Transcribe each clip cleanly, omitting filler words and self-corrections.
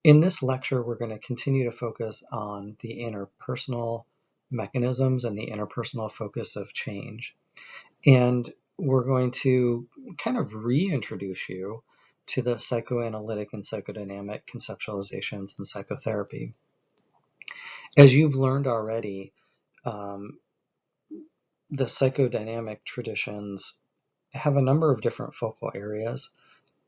In this lecture, we're going to continue to focus on the interpersonal mechanisms and the interpersonal focus of change. And we're going to kind of reintroduce you to the psychoanalytic and psychodynamic conceptualizations in psychotherapy. As you've learned already, the psychodynamic traditions have a number of different focal areas.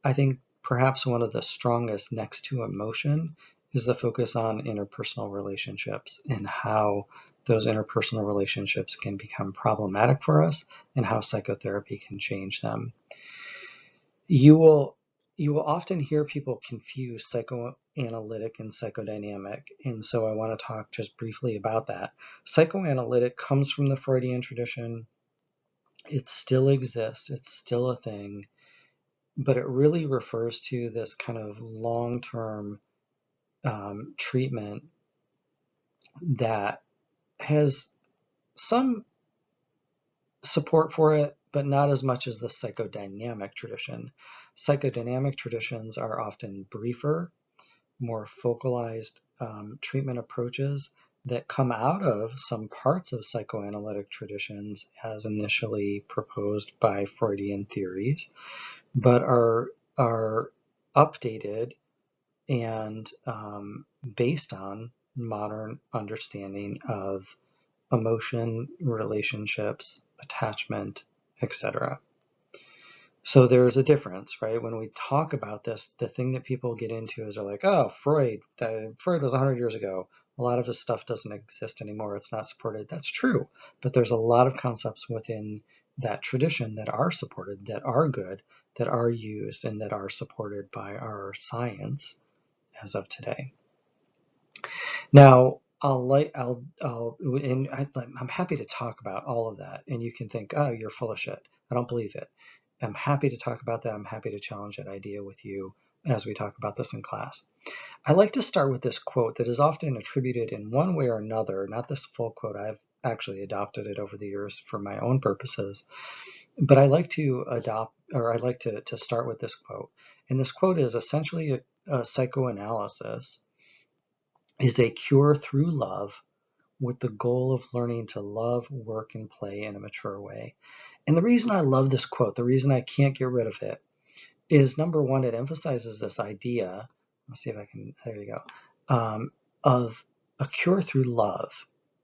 I think perhaps one of the strongest next to emotion is the focus on interpersonal relationships and how those interpersonal relationships can become problematic for us and how psychotherapy can change them. You will often hear people confuse psychoanalytic and psychodynamic, and so I want to talk just briefly about that. Psychoanalytic comes from the Freudian tradition. It still exists. It's still a thing. But it really refers to this kind of long-term treatment that has some support for it, but not as much as the psychodynamic tradition. Psychodynamic traditions are often briefer, more focalized treatment approaches that come out of some parts of psychoanalytic traditions as initially proposed by Freudian theories, but are updated and based on modern understanding of emotion, relationships, attachment, etc. So there's a difference, right? When we talk about this, the thing that people get into is they're like, oh, Freud was 100 years ago. A lot of his stuff doesn't exist anymore. It's not supported. That's true. But there's a lot of concepts within that tradition that are supported, that are good, that are used, and that are supported by our science as of today. Now, I'm happy to talk about all of that, and you can think, oh, you're full of shit. I don't believe it. I'm happy to talk about that. I'm happy to challenge that idea with you as we talk about this in class. I like to start with this quote that is often attributed in one way or another, not this full quote. I've actually adopted it over the years for my own purposes, but I like to start with this quote. And this quote is essentially a psychoanalysis is a cure through love with the goal of learning to love, work, and play in a mature way. And the reason I love this quote, the reason I can't get rid of it, is number one, it emphasizes this idea, let's see if I can, there you go, of a cure through love.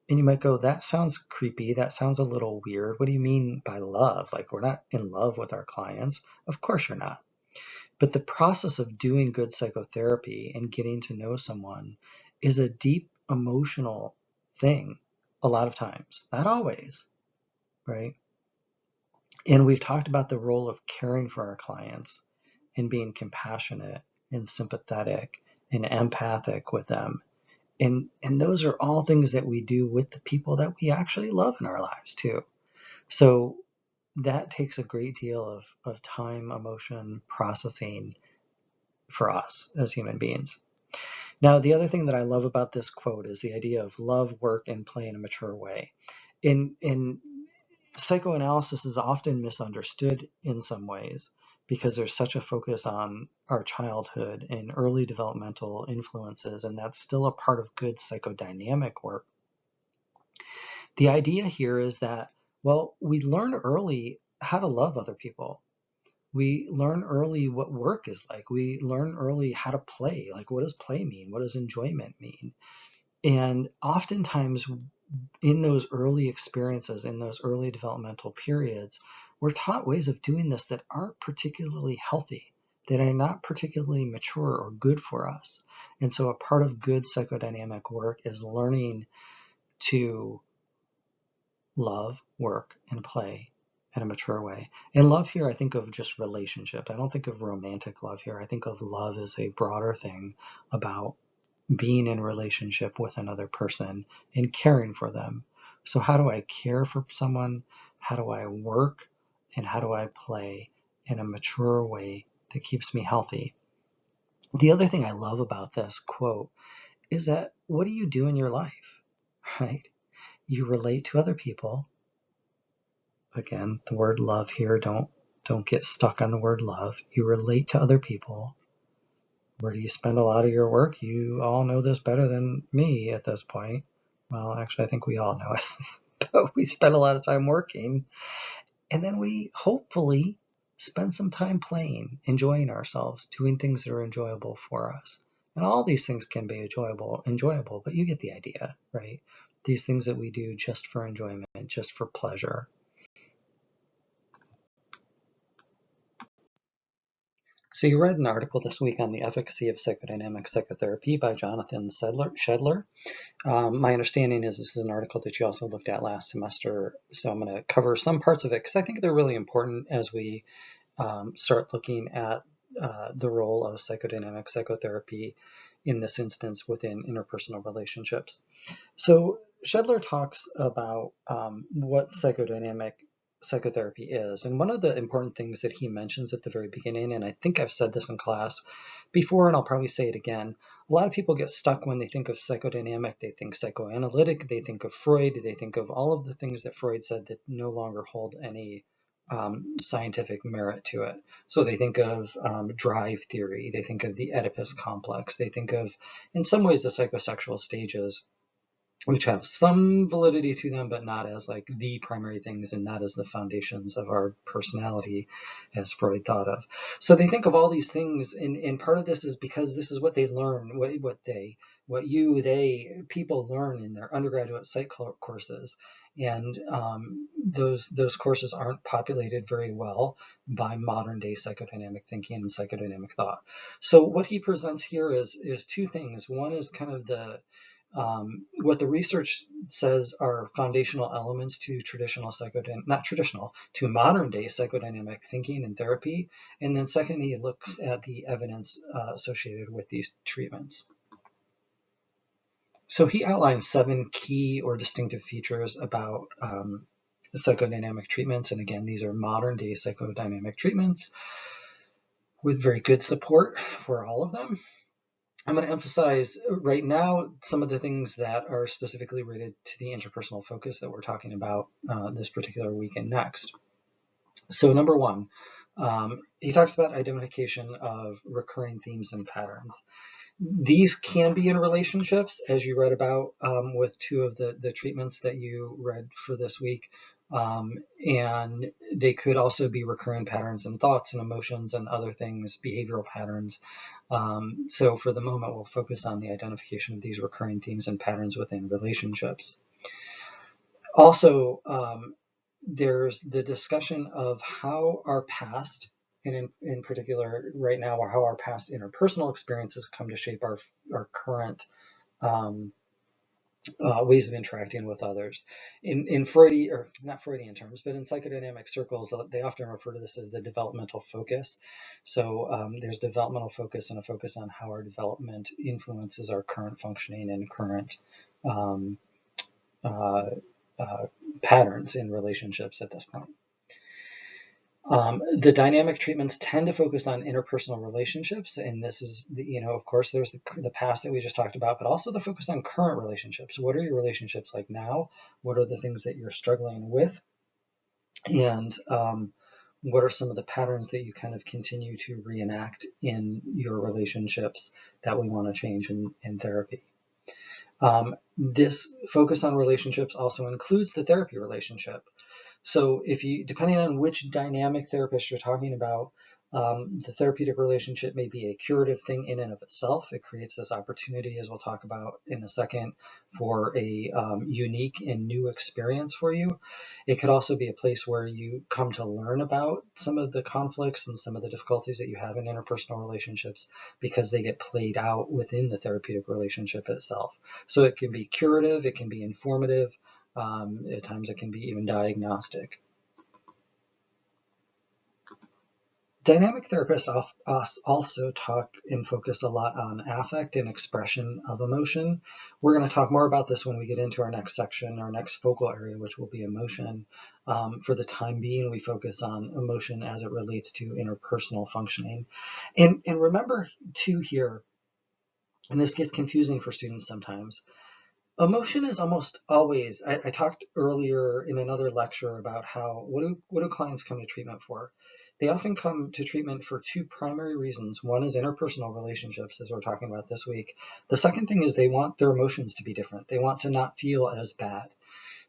And you might go, that sounds creepy, that sounds a little weird. What do you mean by love? Like, we're not in love with our clients. Of course you're not. But the process of doing good psychotherapy and getting to know someone is a deep emotional thing a lot of times, not always, right? And we've talked about the role of caring for our clients and being compassionate and sympathetic and empathic with them. And those are all things that we do with the people that we actually love in our lives too. So that takes a great deal of time, emotion, processing for us as human beings. Now, the other thing that I love about this quote is the idea of love, work, and play in a mature way. In psychoanalysis is often misunderstood in some ways because there's such a focus on our childhood and early developmental influences, and that's still a part of good psychodynamic work. The idea here is that, well, we learn early how to love other people. We learn early what work is like. We learn early how to play. Like, what does play mean? What does enjoyment mean? And oftentimes in those early experiences, in those early developmental periods, we're taught ways of doing this that aren't particularly healthy, that are not particularly mature or good for us. And so a part of good psychodynamic work is learning to love, work, and play in a mature way. And love here, I think of just relationship. I don't think of romantic love here. I think of love as a broader thing about being in relationship with another person and caring for them. So how do I care for someone? How do I work? And how do I play in a mature way that keeps me healthy? The other thing I love about this quote is that what do you do in your life, right? You relate to other people. Again, the word love here, don't get stuck on the word love. You relate to other people. Where do you spend a lot of your work? You all know this better than me at this point. Well, actually, I think we all know it. But we spend a lot of time working, and then we hopefully spend some time playing, enjoying ourselves, doing things that are enjoyable for us. And all these things can be enjoyable, but you get the idea, right? These things that we do just for enjoyment, just for pleasure. So you read an article this week on the efficacy of psychodynamic psychotherapy by Jonathan Shedler. My understanding is this is an article that you also looked at last semester, so I'm going to cover some parts of it because I think they're really important as we start looking at the role of psychodynamic psychotherapy in this instance within interpersonal relationships. So Shedler talks about what psychodynamic psychotherapy is. And one of the important things that he mentions at the very beginning, and I think I've said this in class before, and I'll probably say it again, a lot of people get stuck when they think of psychodynamic. They think psychoanalytic, they think of Freud, they think of all of the things that Freud said that no longer hold any scientific merit to it. So they think of drive theory, they think of the Oedipus complex, they think of, in some ways, the psychosexual stages, which have some validity to them, but not as like the primary things and not as the foundations of our personality as Freud thought of. So they think of all these things, and part of this is because this is what they learn, people learn in their undergraduate psych courses. And those courses aren't populated very well by modern day psychodynamic thinking and psychodynamic thought. So what he presents here is two things. One is kind of what the research says are foundational elements to to modern day psychodynamic thinking and therapy. And then secondly, he looks at the evidence associated with these treatments. So he outlines 7 key or distinctive features about psychodynamic treatments. And again, these are modern day psychodynamic treatments with very good support for all of them. I'm going to emphasize right now some of the things that are specifically related to the interpersonal focus that we're talking about this particular week and next. So number one, he talks about identification of recurring themes and patterns. These can be in relationships, as you read about with 2 of the treatments that you read for this week. And they could also be recurring patterns in thoughts and emotions and other things, behavioral patterns. So for the moment, we'll focus on the identification of these recurring themes and patterns within relationships. Also, there's the discussion of how our past, and in particular right now, or how our past interpersonal experiences come to shape our current ways of interacting with others. In Freudian, or not Freudian terms, but in psychodynamic circles, they often refer to this as the developmental focus. So there's developmental focus and a focus on how our development influences our current functioning and current patterns in relationships at this point. The dynamic treatments tend to focus on interpersonal relationships, and this is, of course, there's the past that we just talked about, but also the focus on current relationships. What are your relationships like now? What are the things that you're struggling with? And what are some of the patterns that you kind of continue to reenact in your relationships that we want to change in therapy? This focus on relationships also includes the therapy relationship. So depending on which dynamic therapist you're talking about, the therapeutic relationship may be a curative thing in and of itself. It creates this opportunity, as we'll talk about in a second, for a unique and new experience for you. It could also be a place where you come to learn about some of the conflicts and some of the difficulties that you have in interpersonal relationships because they get played out within the therapeutic relationship itself. So it can be curative, it can be informative, at times it can be even diagnostic. Dynamic therapists also talk and focus a lot on affect and expression of emotion. We're going to talk more about this when we get into our next section, our next focal area, which will be emotion. For the time being, we focus on emotion as it relates to interpersonal functioning. And remember, too, here, and this gets confusing for students sometimes, emotion is almost always, I talked earlier in another lecture about what do clients come to treatment for? they often come to treatment for two primary reasons. One is interpersonal relationships, as we're talking about this week. The second thing is they want their emotions to be different. They want to not feel as bad.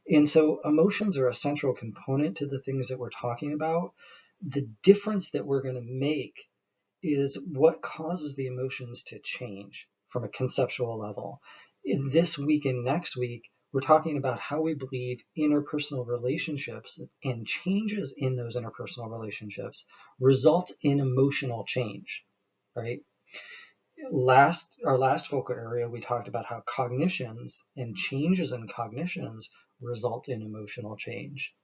And so emotions are a central component to the things that we're talking about. The difference that we're going to make is what causes the emotions to change from a conceptual level. This week and next week, we're talking about how we believe interpersonal relationships and changes in those interpersonal relationships result in emotional change, right? Our last focal area, we talked about how cognitions and changes in cognitions result in emotional change.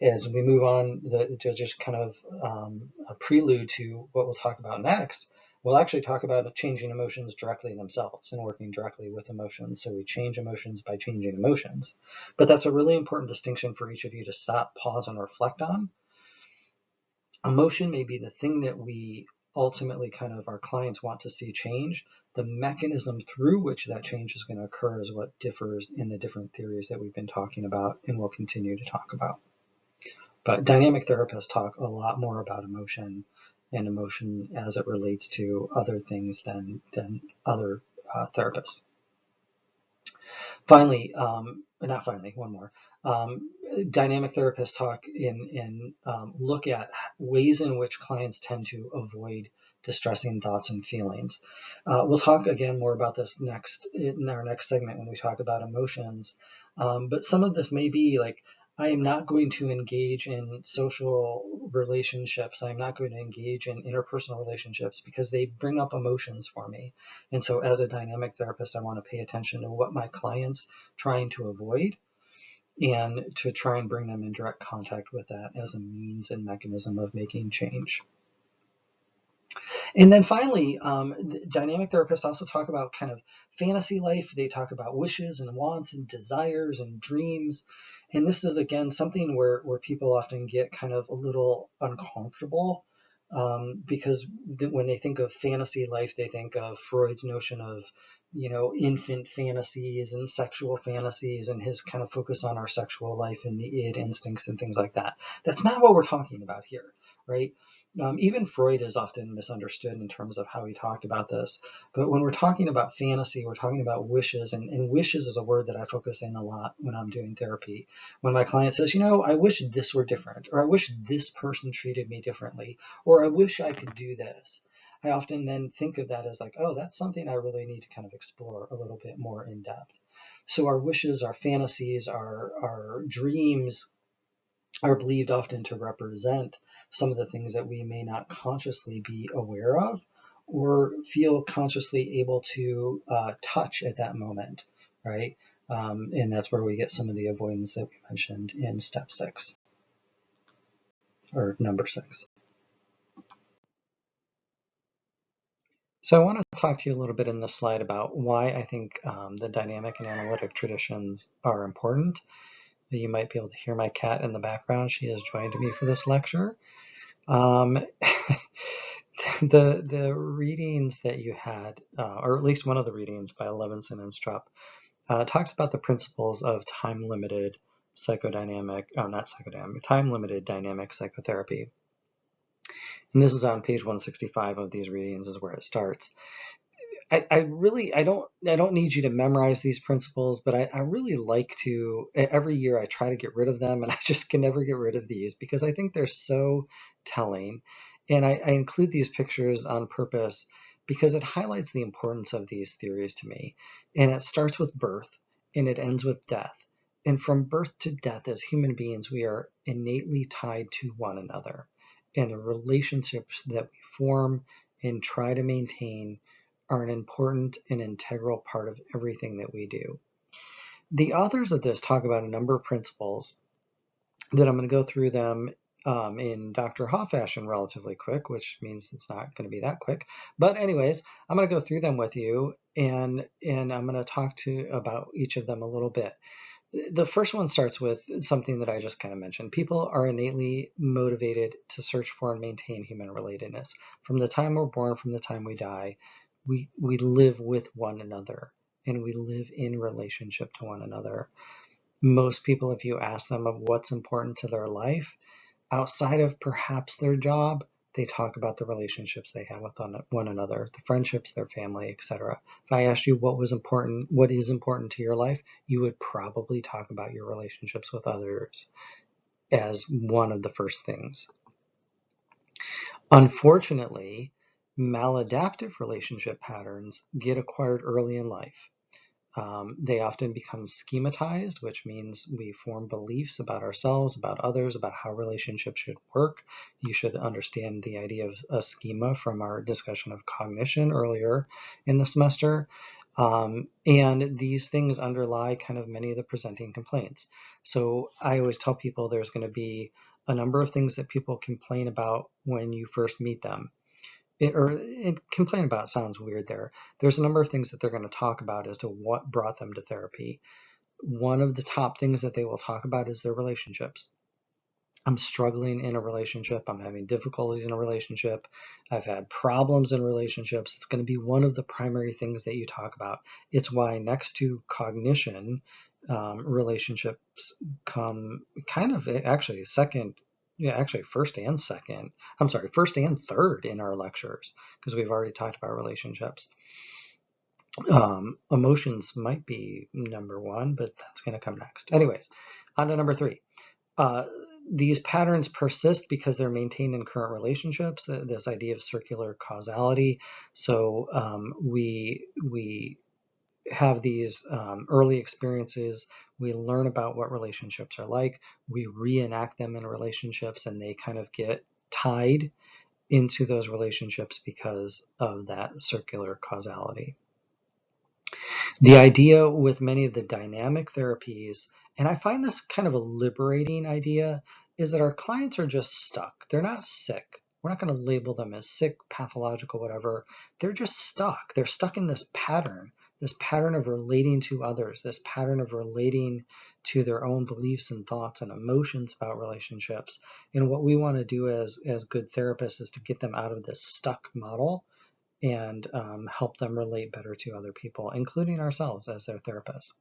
As we move on, to just kind of a prelude to what we'll talk about next, we'll actually talk about changing emotions directly themselves and working directly with emotions. So we change emotions by changing emotions. But that's a really important distinction for each of you to stop, pause, and reflect on. Emotion may be the thing that we ultimately kind of our clients want to see change. The mechanism through which that change is going to occur is what differs in the different theories that we've been talking about and will continue to talk about. But dynamic therapists talk a lot more about emotion and emotion as it relates to other things than other therapists. Finally, not finally, one more. Dynamic therapists talk and look at ways in which clients tend to avoid distressing thoughts and feelings. We'll talk again more about this in our next segment when we talk about emotions. But some of this may be like, I am not going to engage in social relationships. I'm not going to engage in interpersonal relationships because they bring up emotions for me. And so as a dynamic therapist, I want to pay attention to what my client's trying to avoid and to try and bring them in direct contact with that as a means and mechanism of making change. And then finally, dynamic therapists also talk about kind of fantasy life. They talk about wishes and wants and desires and dreams. And this is, again, something where people often get kind of a little uncomfortable because when they think of fantasy life, they think of Freud's notion of, infant fantasies and sexual fantasies and his kind of focus on our sexual life and the id instincts and things like that. That's not what we're talking about here, right? Even Freud is often misunderstood in terms of how he talked about this. But when we're talking about fantasy, we're talking about wishes, and wishes is a word that I focus in a lot when I'm doing therapy. When my client says, I wish this were different, or I wish this person treated me differently, or I wish I could do this, I often then think of that as like, oh, that's something I really need to kind of explore a little bit more in depth. So our wishes, our fantasies, our dreams, are believed often to represent some of the things that we may not consciously be aware of or feel consciously able to touch at that moment, right? And that's where we get some of the avoidance that we mentioned in step 6 or number 6. So I want to talk to you a little bit in this slide about why I think the dynamic and analytic traditions are important. You might be able to hear my cat in the background. She has joined me for this lecture. Um, the readings that you had, or at least one of the readings by Levinson and Strupp, talks about the principles of time-limited time-limited dynamic psychotherapy. And this is on page 165 of these readings is where it starts. I don't need you to memorize these principles, but I really like to, every year I try to get rid of them, and I just can never get rid of these because I think they're so telling. And I include these pictures on purpose because it highlights the importance of these theories to me. And it starts with birth and it ends with death. And from birth to death, as human beings, we are innately tied to one another. And the relationships that we form and try to maintain are an important and integral part of everything that we do. The authors of this talk about a number of principles that I'm going to go through them in Dr. Ha fashion relatively quick, which means it's not going to be that quick. But anyways, I'm going to go through them with you, and I'm going to talk about each of them a little bit. The first one starts with something that I just kind of mentioned. People are innately motivated to search for and maintain human relatedness. From the time we're born, from the time we die, we live with one another and we live in relationship to one another. Most people, if you ask them of what's important to their life, Outside of perhaps their job, they talk about the relationships they have with one another, the friendships, their family, etc. If I asked you what is important to your life, you would probably talk about your relationships with others as one of the first things. Unfortunately, maladaptive relationship patterns get acquired early in life. They often become schematized, which means we form beliefs about ourselves, about others, about how relationships should work. You should understand the idea of a schema from our discussion of cognition earlier in the semester. And these things underlie kind of many of the presenting complaints. So I always tell people there's going to be a number of things that people complain about when you first meet them. Complain about sounds weird there. There's a number of things that they're going to talk about as to what brought them to therapy. One of the top things that they will talk about is their relationships. I'm struggling in a relationship. I'm having difficulties in a relationship. I've had problems in relationships. It's going to be one of the primary things that you talk about. It's why next to cognition, relationships come kind of actually second. Yeah, actually first and second. I'm sorry, first and third in our lectures, because we've already talked about relationships. Emotions might be number one, but that's going to come next. Anyways, on to number 3. These patterns persist because they're maintained in current relationships, this idea of circular causality. So we have these early experiences, we learn about what relationships are like, we reenact them in relationships, and they kind of get tied into those relationships because of that circular causality. The idea with many of the dynamic therapies, and I find this kind of a liberating idea, is that our clients are just stuck. They're not sick. We're not going to label them as sick, pathological, whatever. They're just stuck. They're stuck in this pattern of relating to others, this pattern of relating to their own beliefs and thoughts and emotions about relationships. And what we want to do as good therapists is to get them out of this stuck model and help them relate better to other people, including ourselves as their therapists.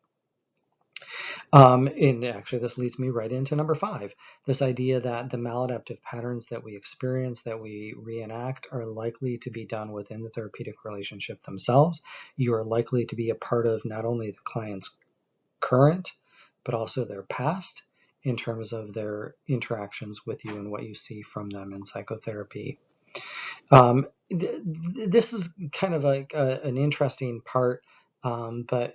And actually, this leads me right into number 5, this idea that the maladaptive patterns that we experience, that we reenact, are likely to be done within the therapeutic relationship themselves. You are likely to be a part of not only the client's current, but also their past in terms of their interactions with you and what you see from them in psychotherapy. This is kind of like an interesting part, but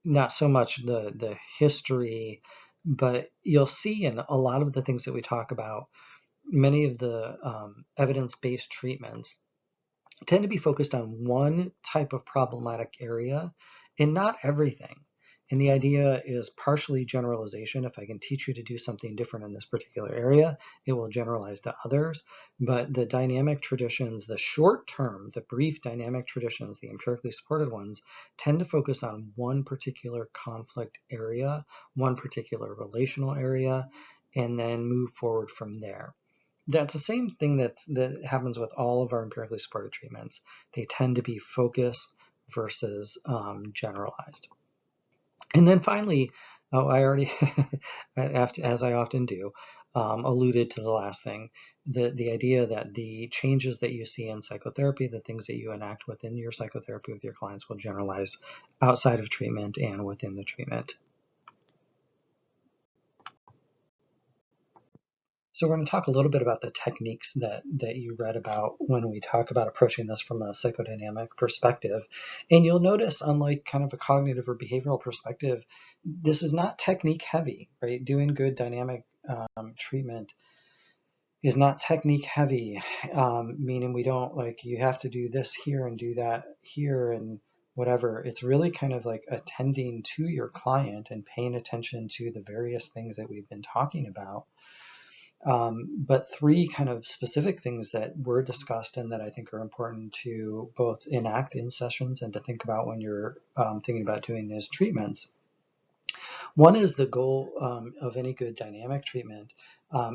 not so much the history, but you'll see in a lot of the things that we talk about, many of the evidence-based treatments tend to be focused on one type of problematic area and not everything. And the idea is partially generalization. If I can teach you to do something different in this particular area, it will generalize to others. But the dynamic traditions, the short term, the brief dynamic traditions, the empirically supported ones, tend to focus on one particular conflict area, one particular relational area, and then move forward from there. That's the same thing that happens with all of our empirically supported treatments. They tend to be focused versus generalized. And then finally, I already, as I often do, alluded to the last thing, the idea that the changes that you see in psychotherapy, the things that you enact within your psychotherapy with your clients, will generalize outside of treatment and within the treatment. So we're going to talk a little bit about the techniques that you read about when we talk about approaching this from a psychodynamic perspective. And you'll notice, unlike kind of a cognitive or behavioral perspective, this is not technique heavy, right? Doing good dynamic treatment is not technique heavy, meaning we don't like, you have to do this here and do that here and whatever. It's really kind of like attending to your client and paying attention to the various things that we've been talking about. But 3 kind of specific things that were discussed and that I think are important to both enact in sessions and to think about when you're thinking about doing these treatments. One is the goal of any good dynamic treatment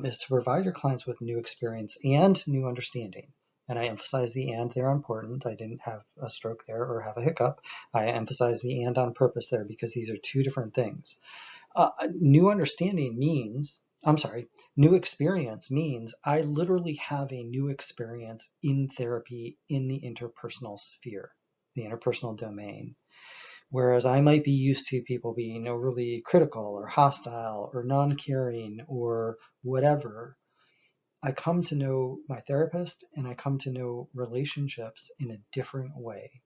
is to provide your clients with new experience and new understanding. And I emphasize the and, they're important. I didn't have a stroke there or have a hiccup. I emphasize the and on purpose there because these are 2 different things. New understanding means new experience means I literally have a new experience in therapy in the interpersonal sphere, the interpersonal domain. Whereas I might be used to people being overly critical or hostile or non-caring or whatever, I come to know my therapist and I come to know relationships in a different way.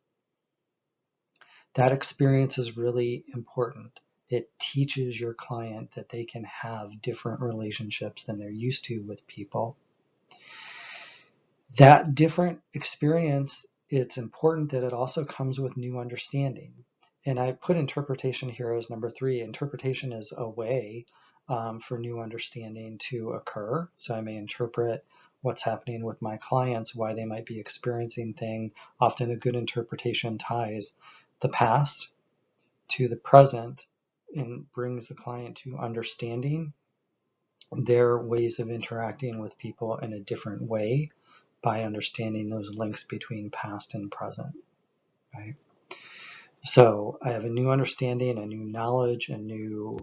That experience is really important. It teaches your client that they can have different relationships than they're used to with people. That different experience, it's important that it also comes with new understanding. And I put interpretation here as number 3. Interpretation is a way for new understanding to occur. So I may interpret what's happening with my clients, why they might be experiencing things. Often a good interpretation ties the past to the present and brings the client to understanding their ways of interacting with people in a different way by understanding those links between past and present, right? So I have a new understanding, a new knowledge, a new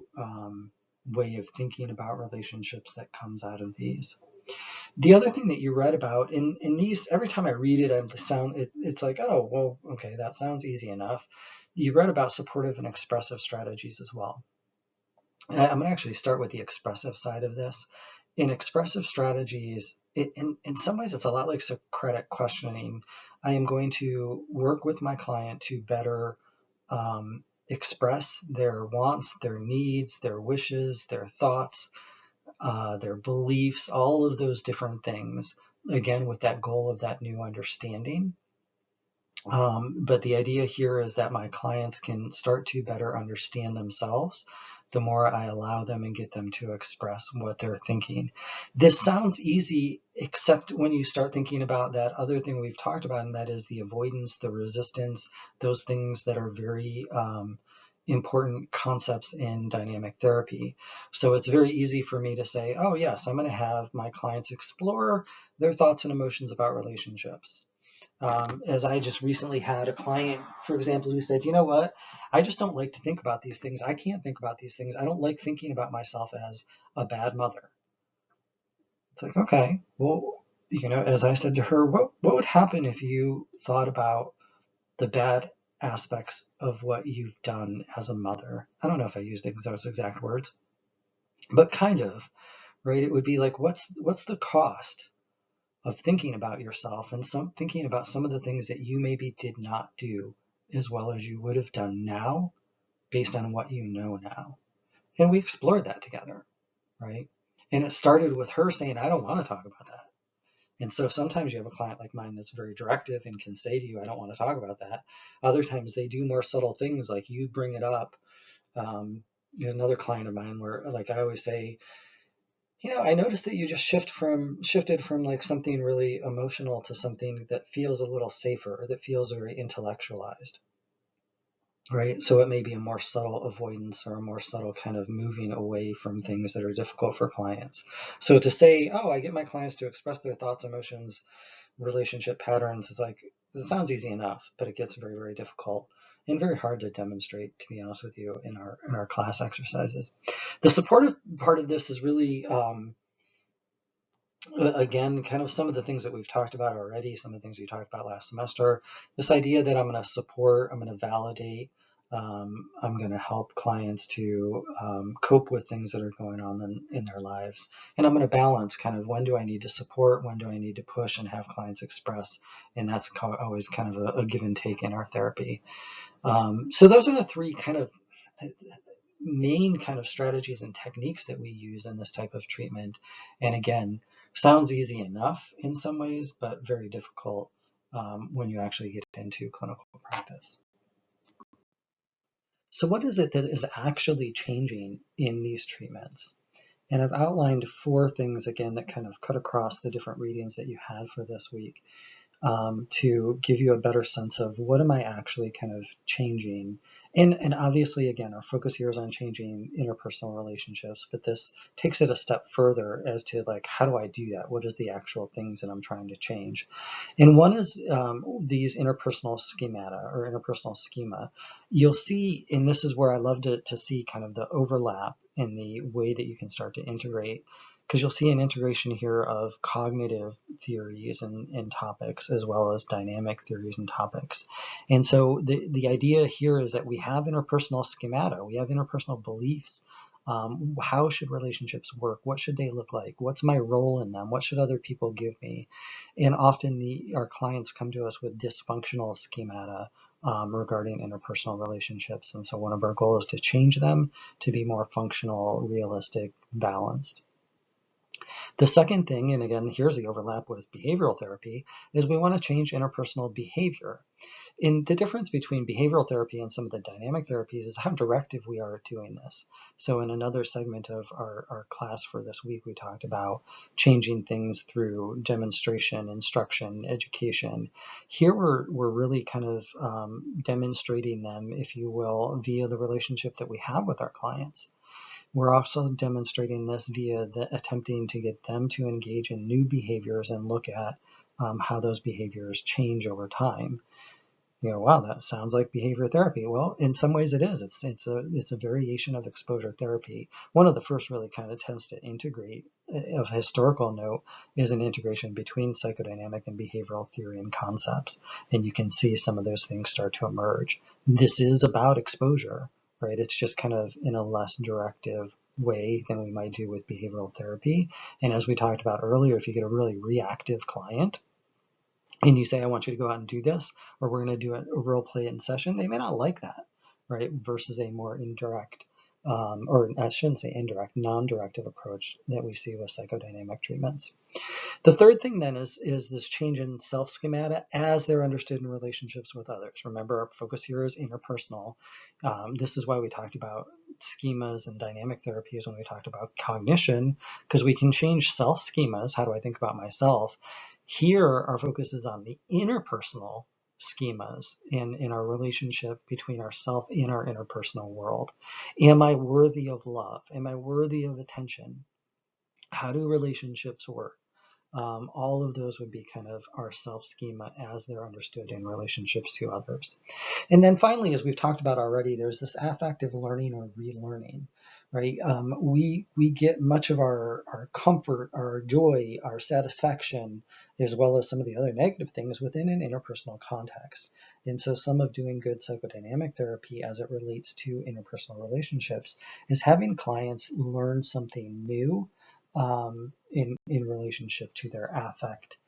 way of thinking about relationships that comes out of these. The other thing that you read about in these, every time I read it, it's like, oh, well, okay, that sounds easy enough. You read about supportive and expressive strategies as well. And I'm going to actually start with the expressive side of this. In expressive strategies, in some ways, it's a lot like Socratic questioning. I am going to work with my client to better express their wants, their needs, their wishes, their thoughts, their beliefs, all of those different things, again, with that goal of that new understanding. But the idea here is that my clients can start to better understand themselves the more I allow them and get them to express what they're thinking. This sounds easy, except when you start thinking about that other thing we've talked about, and that is the avoidance, the resistance, those things that are very important concepts in dynamic therapy. So it's very easy for me to say, oh yes, I'm going to have my clients explore their thoughts and emotions about relationships. As I just recently had a client, for example, who said, you know what, I just don't like to think about these things. I can't think about these things. I don't like thinking about myself as a bad mother. It's like, okay, well, as I said to her, what would happen if you thought about the bad aspects of what you've done as a mother? I don't know if I used those exact words, but kind of, right? It would be like, what's the cost of thinking about yourself and thinking about some of the things that you maybe did not do as well as you would have done now based on what you know now. And we explored that together, right? And it started with her saying, I don't want to talk about that. And so sometimes you have a client like mine that's very directive and can say to you, I don't want to talk about that. Other times they do more subtle things like you bring it up. There's another client of mine where, like I always say, I noticed that you just shifted from like something really emotional to something that feels a little safer or that feels very intellectualized, right? So it may be a more subtle avoidance or a more subtle kind of moving away from things that are difficult for clients. So to say, oh, I get my clients to express their thoughts, emotions, relationship patterns is like, it sounds easy enough, but it gets very, very difficult and very hard to demonstrate, to be honest with you, in our class exercises. The supportive part of this is really, again, kind of some of the things that we've talked about already, some of the things we talked about last semester, this idea that I'm going to support, I'm going to validate, I'm going to help clients to cope with things that are going on in their lives. And I'm going to balance kind of when do I need to support, when do I need to push and have clients express. And that's always kind of a give and take in our therapy. So those are the 3 kind of main kind of strategies and techniques that we use in this type of treatment. And again, sounds easy enough in some ways, but very difficult when you actually get into clinical practice. So what is it that is actually changing in these treatments? And I've outlined 4 things again that kind of cut across the different readings that you had for this week. To give you a better sense of what am I actually kind of changing. And obviously, again, our focus here is on changing interpersonal relationships, but this takes it a step further as to like, how do I do that? What is the actual things that I'm trying to change? And one is these interpersonal schemata or interpersonal schema. You'll see, and this is where I love to see kind of the overlap and the way that you can start to integrate, because you'll see an integration here of cognitive theories and topics, as well as dynamic theories and topics. And so the idea here is that we have interpersonal schemata, we have interpersonal beliefs. How should relationships work? What should they look like? What's my role in them? What should other people give me? And often our clients come to us with dysfunctional schemata regarding interpersonal relationships. And so one of our goals is to change them to be more functional, realistic, balanced. The second thing, and again, here's the overlap with behavioral therapy, is we want to change interpersonal behavior. And the difference between behavioral therapy and some of the dynamic therapies is how directive we are at doing this. So in another segment of our class for this week, we talked about changing things through demonstration, instruction, education. Here we're really kind of demonstrating them, if you will, via the relationship that we have with our clients. We're also demonstrating this via attempting to get them to engage in new behaviors and look at how those behaviors change over time. You know, wow, that sounds like behavior therapy. Well, in some ways it is. It's a variation of exposure therapy. One of the first really kind of attempts to integrate, of historical note, is an integration between psychodynamic and behavioral theory and concepts. And you can see some of those things start to emerge. This is about exposure, right? It's just kind of in a less directive way than we might do with behavioral therapy. And as we talked about earlier, if you get a really reactive client, and you say, I want you to go out and do this, or we're going to do a role play in session, they may not like that, right? Versus a more indirect, or I shouldn't say indirect, non-directive approach that we see with psychodynamic treatments. The third thing then is this change in self-schemata as they're understood in relationships with others. Remember, our focus here is interpersonal. This is why we talked about schemas and dynamic therapies when we talked about cognition, because we can change self-schemas. How do I think about myself? Here, our focus is on the interpersonal schemas in our relationship between ourself and our interpersonal world. Am I worthy of love? Am I worthy of attention? How do relationships work? All of those would be kind of our self-schema as they're understood in relationships to others. And then finally, as we've talked about already, there's this affective learning or relearning, right? We get much of our comfort, our joy, our satisfaction, as well as some of the other negative things within an interpersonal context. And so some of doing good psychodynamic therapy as it relates to interpersonal relationships is having clients learn something new in relationship to their affect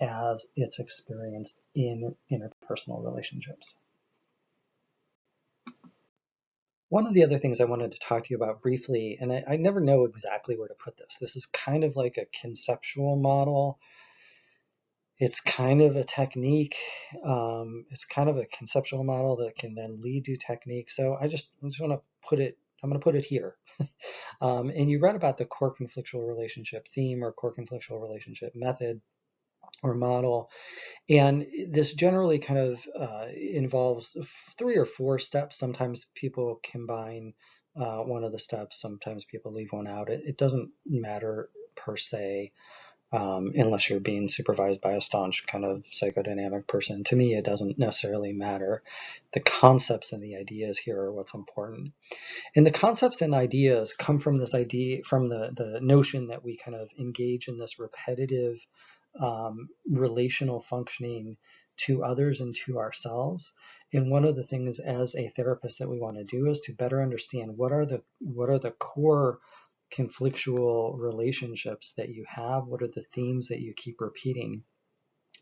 as it's experienced in interpersonal relationships. One of the other things I wanted to talk to you about briefly, and I never know exactly where to put this. This is kind of like a conceptual model. It's kind of a technique. It's kind of a conceptual model that can then lead to technique. So I just want to put it, I'm going to put it here. And you read about the core conflictual relationship theme or core conflictual relationship method or model. And this generally kind of involves 3 or 4 steps. Sometimes people combine one of the steps. Sometimes people leave one out. It doesn't matter per se. Unless you're being supervised by a staunch kind of psychodynamic person. To me, it doesn't necessarily matter. The concepts and the ideas here are what's important. And the concepts and ideas come from this idea, from the notion that we kind of engage in this repetitive relational functioning to others and to ourselves. And one of the things as a therapist that we want to do is to better understand what are the core conflictual relationships that you have, what are the themes that you keep repeating.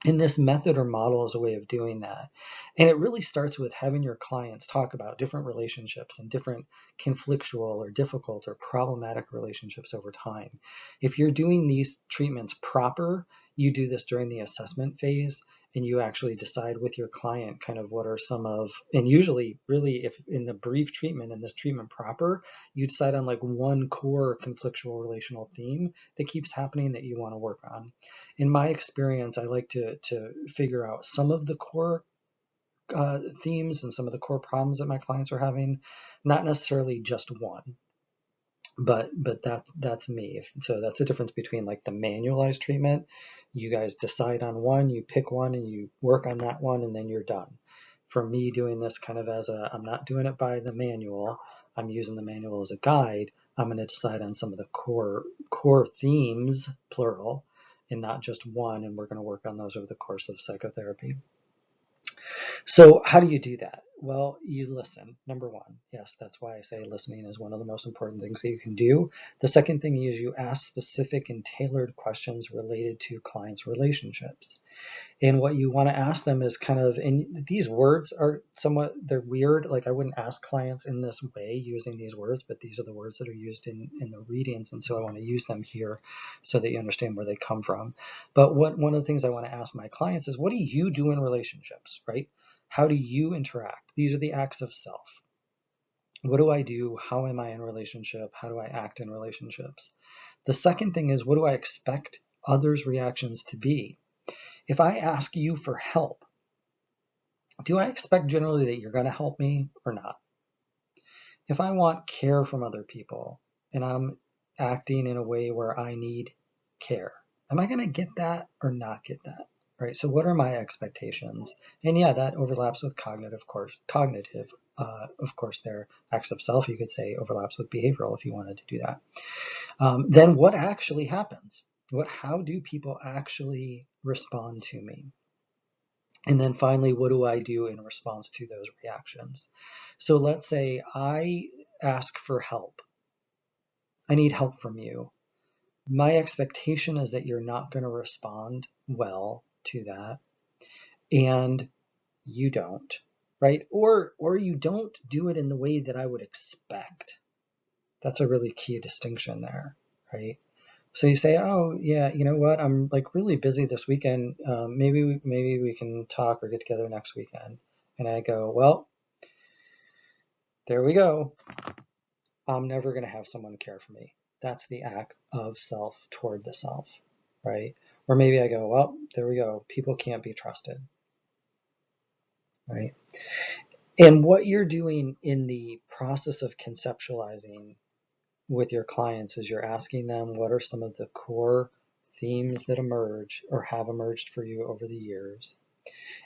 And this method or model is a way of doing that. And it really starts with having your clients talk about different relationships and different conflictual or difficult or problematic relationships over time. If you're doing these treatments proper, you do this during the assessment phase and you actually decide with your client kind of what are some of, and usually really if in the brief treatment and this treatment proper, you decide on like one core conflictual relational theme that keeps happening that you want to work on. In my experience, I like to figure out some of the core themes and some of the core problems that my clients are having, not necessarily just one, but that's me. So that's the difference between like the manualized treatment. You guys decide on one, you pick one, and you work on that one, and then you're done. For me, doing this kind of I'm not doing it by the manual. I'm using the manual as a guide, I'm going to decide on some of the core themes, plural, and not just one, and we're going to work on those over the course of psychotherapy. So how do you do that? Well, you listen, number one. Yes, that's why I say listening is one of the most important things that you can do. The second thing is you ask specific and tailored questions related to clients' relationships. And what you want to ask them is kind of, and these words are somewhat, they're weird. Like I wouldn't ask clients in this way using these words, but these are the words that are used in the readings. And so I want to use them here so that you understand where they come from. But one of the things I want to ask my clients is, what do you do in relationships, right? How do you interact? These are the acts of self. What do I do? How am I in relationship? How do I act in relationships? The second thing is, what do I expect others' reactions to be? If I ask you for help, do I expect generally that you're going to help me or not? If I want care from other people and I'm acting in a way where I need care, am I going to get that or not get that? Right. So what are my expectations? And yeah, that overlaps with cognitive, of course, their acts of self, you could say, overlaps with behavioral if you wanted to do that. Then what actually happens? How do people actually respond to me? And then finally, what do I do in response to those reactions? So let's say I ask for help. I need help from you. My expectation is that you're not going to respond well to that, and you don't, right? Or you don't do it in the way that I would expect. That's a really key distinction there, right? So you say, oh yeah, you know what? I'm like really busy this weekend. Maybe we can talk or get together next weekend. And I go, well, there we go. I'm never going to have someone care for me. That's the act of self toward the self, right? Or maybe I go, well, there we go. People can't be trusted, right? And what you're doing in the process of conceptualizing with your clients is you're asking them, what are some of the core themes that emerge or have emerged for you over the years?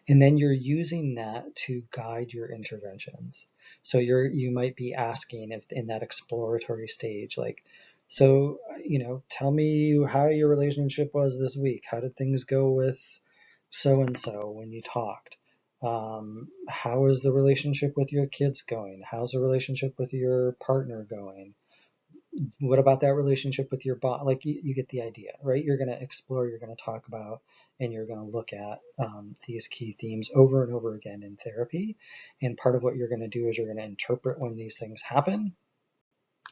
And then you're using that to guide your interventions. So you might be asking, if in that exploratory stage, like, so, tell me how your relationship was this week. How did things go with so and so when you talked? How is the relationship with your kids going? How's the relationship with your partner going? What about that relationship with your boss? Like you get the idea, right? You're going to explore, you're going to talk about, and you're going to look at these key themes over and over again in therapy. And part of what you're going to do is you're going to interpret when these things happen.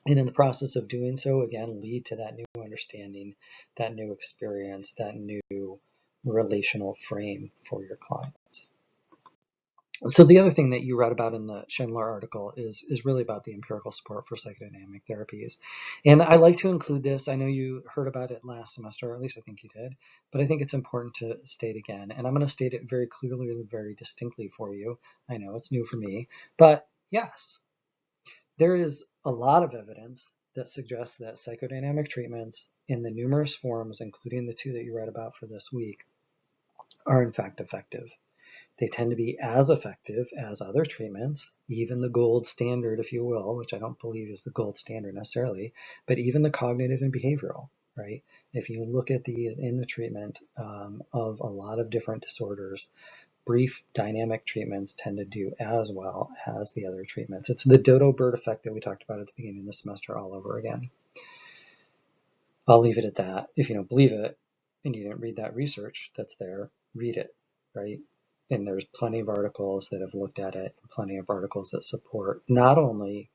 And in the process of doing so, again, lead to that new understanding, that new experience, that new relational frame for your clients. So the other thing that you read about in the Schindler article is really about the empirical support for psychodynamic therapies. And I like to include this. I know you heard about it last semester, or at least I think you did, but I think it's important to state again. And I'm going to state it very clearly and very distinctly for you. I know it's new for me, but yes, there is a lot of evidence that suggests that psychodynamic treatments in the numerous forms, including the two that you read about for this week, are in fact effective. They tend to be as effective as other treatments, even the gold standard, if you will, which I don't believe is the gold standard necessarily, but even the cognitive and behavioral, right? If you look at these in the treatment of a lot of different disorders, brief dynamic treatments tend to do as well as the other treatments. It's the dodo bird effect that we talked about at the beginning of the semester all over again. I'll leave it at that. If you don't believe it and you didn't read that research that's there, read it, right? And there's plenty of articles that have looked at it, plenty of articles that support not only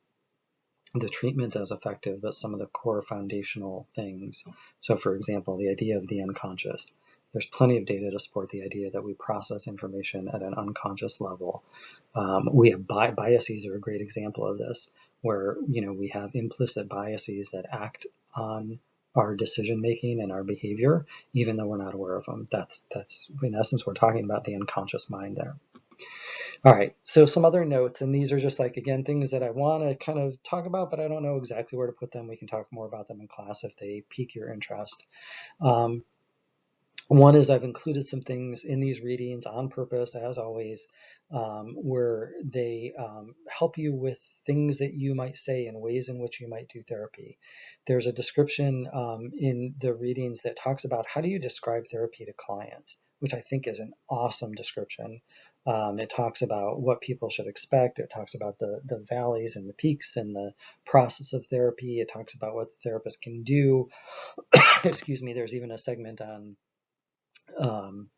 the treatment as effective, but some of the core foundational things. So for example, the idea of the unconscious. There's plenty of data to support the idea that we process information at an unconscious level. We have biases are a great example of this, where we have implicit biases that act on our decision making and our behavior, even though we're not aware of them. That's in essence, we're talking about the unconscious mind there. All right, so some other notes, and these are just like, again, things that I want to kind of talk about, but I don't know exactly where to put them. We can talk more about them in class if they pique your interest. One is I've included some things in these readings on purpose, as always, where they help you with things that you might say and ways in which you might do therapy. There's a description in the readings that talks about how do you describe therapy to clients, which I think is an awesome description. It talks about what people should expect. It talks about the valleys and the peaks and the process of therapy. It talks about what the therapist can do. Excuse me, there's even a segment on um,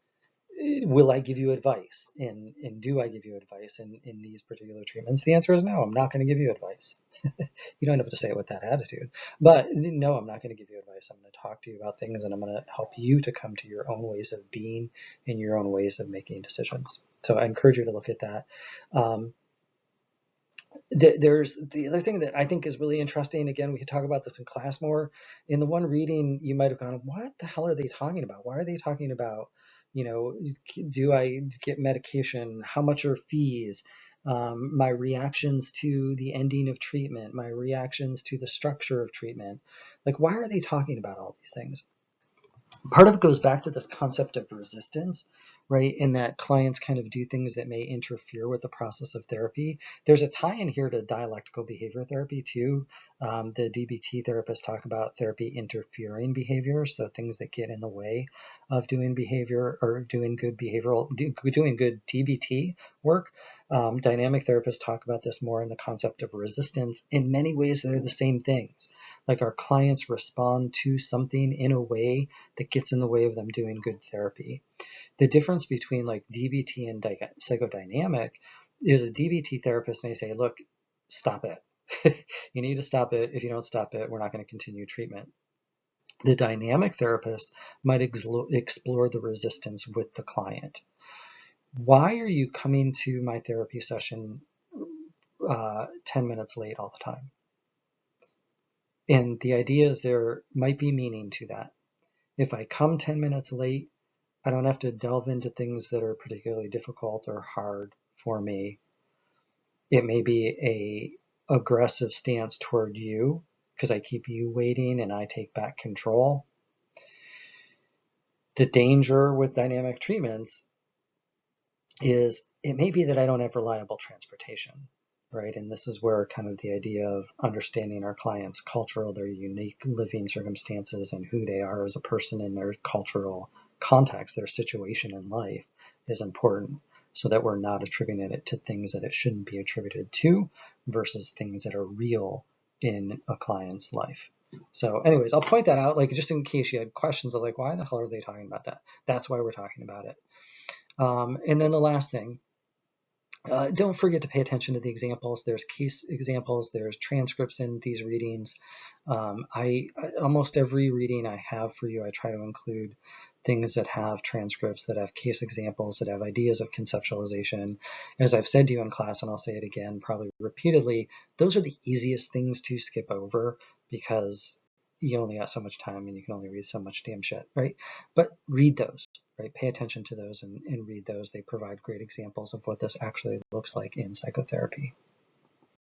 will I give you advice, and do I give you advice in these particular treatments? The answer is no. I'm not going to give you advice. You don't have to say it with that attitude, but no, I'm not going to give you advice. I'm going to talk to you about things, and I'm going to help you to come to your own ways of being and your own ways of making decisions. So I encourage you to look at that. Um, there's the other thing that I think is really interesting. Again, we could talk about this in class more. In the one reading, you might have gone, what the hell are they talking about? Why are they talking about, do I get medication? How much are fees? My reactions to the ending of treatment, my reactions to the structure of treatment. Like, why are they talking about all these things? Part of it goes back to this concept of resistance, right? In that clients kind of do things that may interfere with the process of therapy. There's a tie in here to dialectical behavior therapy too. The DBT therapists talk about therapy interfering behavior, so things that get in the way of doing behavior or doing good doing good DBT work. Dynamic therapists talk about this more in the concept of resistance. In many ways, they're the same things. Like our clients respond to something in a way that gets in the way of them doing good therapy. The difference between like DBT and psychodynamic is a DBT therapist may say, look, stop it. You need to stop it. If you don't stop it, we're not going to continue treatment. The dynamic therapist might explore the resistance with the client. Why are you coming to my therapy session 10 minutes late all the time? And the idea is there might be meaning to that. If I come 10 minutes late, I don't have to delve into things that are particularly difficult or hard for me. It may be a aggressive stance toward you because I keep you waiting and I take back control. The danger with dynamic treatments is it may be that I don't have reliable transportation, right? And this is where kind of the idea of understanding our clients' cultural, their unique living circumstances, and who they are as a person in their cultural context, their situation in life is important, so that we're not attributing it to things that it shouldn't be attributed to versus things that are real in a client's life. So anyways, I'll point that out, like just in case you had questions of like, why the hell are they talking about that? That's why we're talking about it. And then the last thing, don't forget to pay attention to the examples. There's case examples, there's transcripts in these readings. Almost every reading I have for you, I try to include things that have transcripts, that have case examples, that have ideas of conceptualization. As I've said to you in class, and I'll say it again probably repeatedly, those are the easiest things to skip over because you only got so much time and you can only read so much damn shit, right? But read those, right? Pay attention to those and read those. They provide great examples of what this actually looks like in psychotherapy.